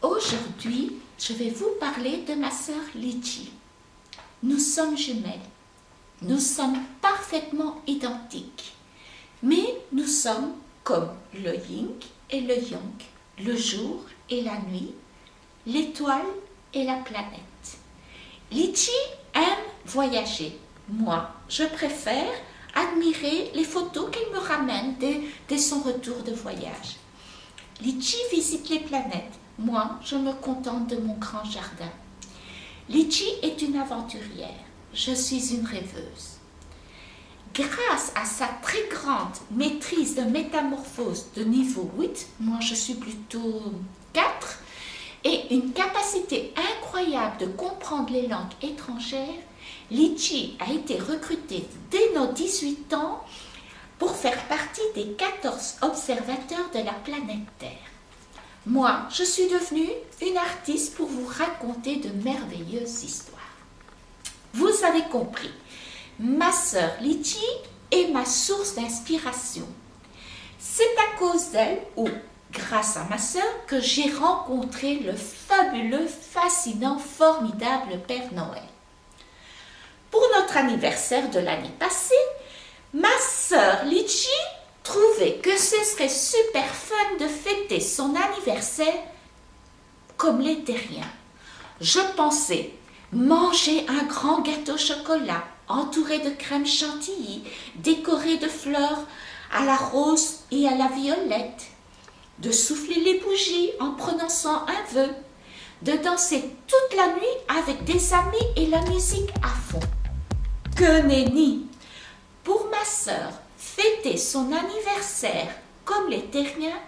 Aujourd'hui, je vais vous parler de ma sœur Litchi. Nous sommes jumelles. Nous sommes parfaitement identiques. Mais nous sommes comme le yin et le yang, le jour et la nuit, l'étoile et la planète. Litchi aime voyager. Moi, je préfère admirer les photos qu'elle me ramène dès son retour de voyage. Litchi visite les planètes. Moi, je me contente de mon grand jardin. Litchi est une aventurière. Je suis une rêveuse. Grâce à sa très grande maîtrise de métamorphose de niveau 8, moi je suis plutôt 4, et une capacité incroyable de comprendre les langues étrangères, Litchi a été recrutée dès nos 18 ans pour faire partie des 14 observateurs de la planète Terre. Moi, je suis devenue une artiste pour vous raconter de merveilleuses histoires. Vous avez compris, ma sœur Litchi est ma source d'inspiration. C'est à cause d'elle, ou grâce à ma sœur, que j'ai rencontré le fabuleux, fascinant, formidable Père Noël. Pour notre anniversaire de l'année passée, ma sœur Litchi trouvait que ce serait super fun de fêter son anniversaire comme les terriens. Je pensais manger un grand gâteau au chocolat entouré de crème chantilly, décoré de fleurs à la rose et à la violette, de souffler les bougies en prononçant un vœu, de danser toute la nuit avec des amis et la musique à fond. Que nenni! Pour ma sœur, fêter son anniversaire comme les terriens,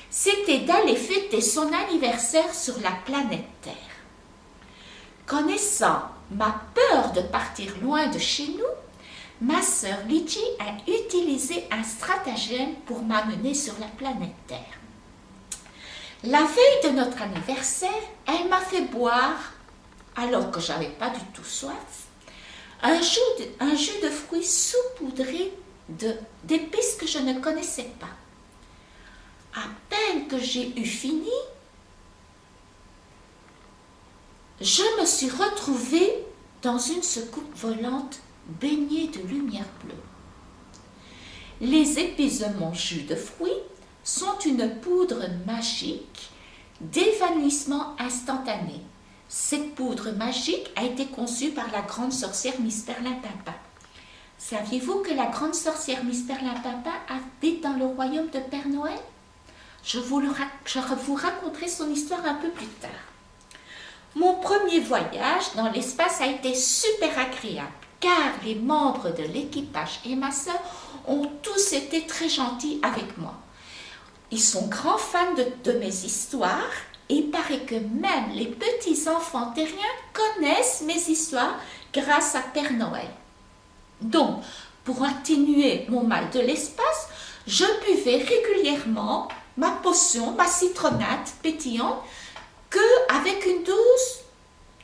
c'était d'aller fêter son anniversaire sur la planète Terre. Connaissant ma peur de partir loin de chez nous, ma sœur Litchi a utilisé un stratagème pour m'amener sur la planète Terre. La veille de notre anniversaire, elle m'a fait boire, alors que j'avais pas du tout soif, un jus de fruits saupoudré d'épices que je ne connaissais pas. À peine que j'ai eu fini, je me suis retrouvée dans une soucoupe volante baignée de lumière bleue. Les épices de mon jus de fruits sont une poudre magique d'évanouissement instantané. Cette poudre magique a été conçue par la grande sorcière Miss Perlimpinpin. Saviez-vous que la grande sorcière Miss Perlimpinpin habite dans le royaume de Père Noël? Je vous raconterai son histoire un peu plus tard. Mon premier voyage dans l'espace a été super agréable, car les membres de l'équipage et ma sœur ont tous été très gentils avec moi. Ils sont grands fans de mes histoires et il paraît que même les petits enfants terriens connaissent mes histoires grâce à Père Noël. Donc, pour atténuer mon mal de l'espace, je buvais régulièrement ma potion, ma citronnade pétillante, qu'avec une dose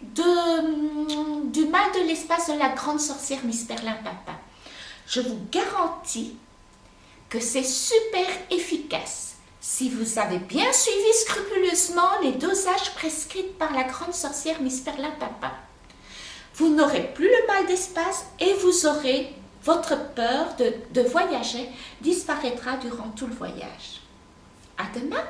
du mal de l'espace de la grande sorcière Miss Perlimpinpin. Je vous garantis que c'est super efficace si vous avez bien suivi scrupuleusement les dosages prescrits par la grande sorcière Miss Perlimpinpin. Vous n'aurez plus le mal d'espace et vous aurez votre peur de voyager disparaîtra durant tout le voyage. À demain!